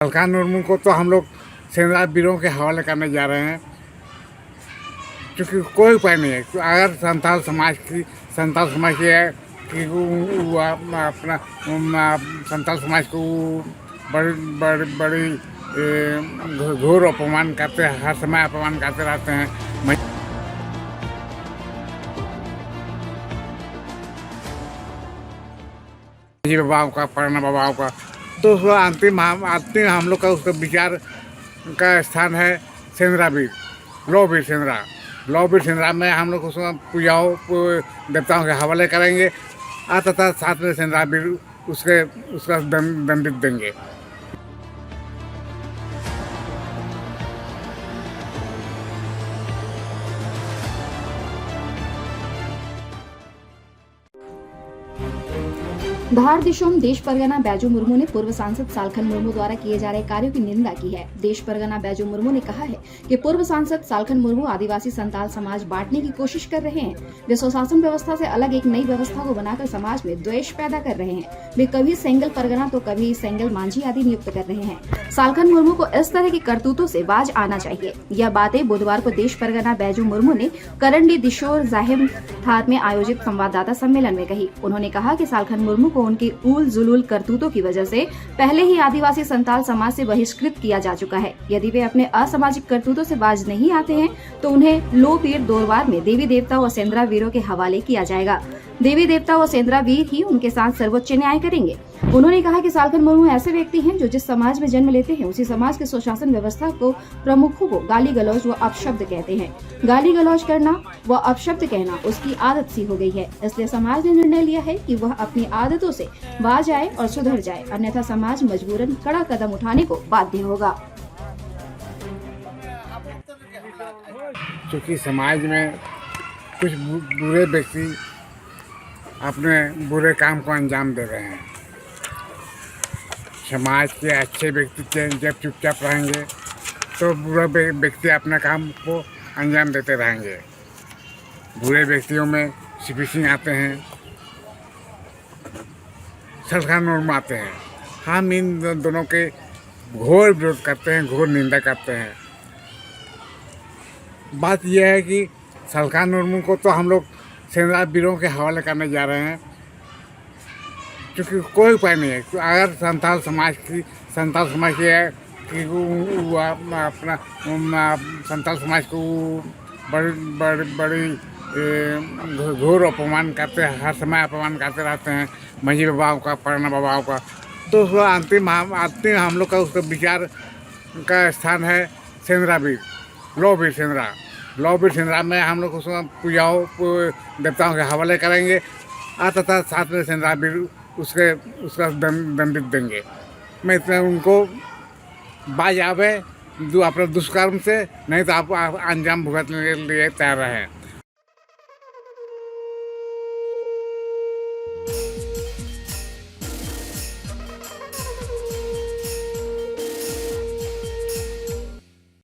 सलखान मुर्मू को तो हम लोग सेंद्रा वीरों के हवाले करने जा रहे हैं, क्योंकि कोई उपाय नहीं है। अगर संताल समाज की है कि वो अपना संताल समाज को बड़ी बड़ी बड़ी घोर अपमान करते हैं, हर समय अपमान करते रहते हैं। बाबाओं का, पढ़ना बाबाओं का, तो उसका अंतिम हम लोग का उसका विचार का स्थान है सेंद्रा वीर, लौ वीर सेंद्रा में हम लोग उसमें पूजाओं देवताओं के हवाले करेंगे तथा साथ में सेंद्रा वीर उसका दंडित देंगे। धार दिशोम देश परगना बैजू मुर्मू ने पूर्व सांसद सालखन मुर्मू द्वारा किए जा रहे कार्यों की निंदा की है। देश परगना बैजू मुर्मू ने कहा है कि पूर्व सांसद सालखन मुर्मू आदिवासी संताल समाज बांटने की कोशिश कर रहे हैं। वे स्वशासन व्यवस्था से अलग एक नई व्यवस्था को बनाकर समाज में द्वेष पैदा कर रहे हैं। वे कभी सेंगल परगना तो कभी सेंगल मांझी आदि नियुक्त कर रहे हैं। सालखन मुर्मू को इस तरह की करतूतों से बाज आना चाहिए। यह बातें बुधवार को देश परगना बैजू मुर्मू ने करंडी दिशोर जाहिम थार में आयोजित संवाददाता सम्मेलन में कही। उन्होंने कहा कि सालखन मुर्मू को उनकी उल जुलूल करतूतों की वजह से पहले ही आदिवासी संताल समाज से बहिष्कृत किया जा चुका है। यदि वे अपने असामाजिक करतूतों से बाज नहीं आते हैं तो उन्हें लो वीर दोरवार में देवी देवता व सेंद्रा वीरों के हवाले किया जाएगा। देवी देवता व सेंद्रा वीर ही उनके साथ सर्वोच्च न्याय करेंगे। उन्होंने कहा कि सालखन मुर्मू ऐसे व्यक्ति हैं जो जिस समाज में जन्म लेते हैं उसी समाज के स्वशासन व्यवस्था को प्रमुखों को गाली गलौज व अपशब्द कहते हैं। गाली गलौज करना व अपशब्द कहना उसकी आदत सी हो गई है। इसलिए समाज ने निर्णय लिया है कि वह अपनी आदतों से बाज आए और सुधर जाए, अन्यथा समाज मजबूरन कड़ा कदम उठाने को बाध्य होगा। क्योंकि समाज में कुछ बुरे व्यक्ति अपने बुरे काम को अंजाम दे रहे हैं। समाज के अच्छे व्यक्ति जब चुपचाप रहेंगे तो बुरे व्यक्ति अपने काम को अंजाम देते रहेंगे। बुरे व्यक्तियों में सीपी सिंह आते हैं, सालखन मुर्मू आते हैं। हम इन दोनों के घोर विरोध करते हैं, घोर निंदा करते हैं। बात यह है कि सालखन मुर्मू को तो हम लोग सेंद्रा वीरों के हवाले करने जा रहे हैं, क्योंकि कोई उपाय नहीं है। अगर संताल समाज की है कि वो अपना संताल समाज को बड़ी बड़ी बड़ी घोर अपमान करते हैं, हर समय अपमान करते रहते हैं। मंझी बाबाओं का, पढ़ना बाबाओं का, तो उसका अंतिम हम लोग का उसका विचार का स्थान है सेंद्रा वीर, लौ वीर सेंद्रा में हम लोग उसमें पूजाओं देवताओं के हवाले करेंगे तथा साथ में सेंद्रा वीर उसका दंडित देंगे। मैं इतना उनको बाज आवे जो अपने दुष्कर्म से, नहीं तो आप अंजाम भुगतने के लिए तैयार रहें।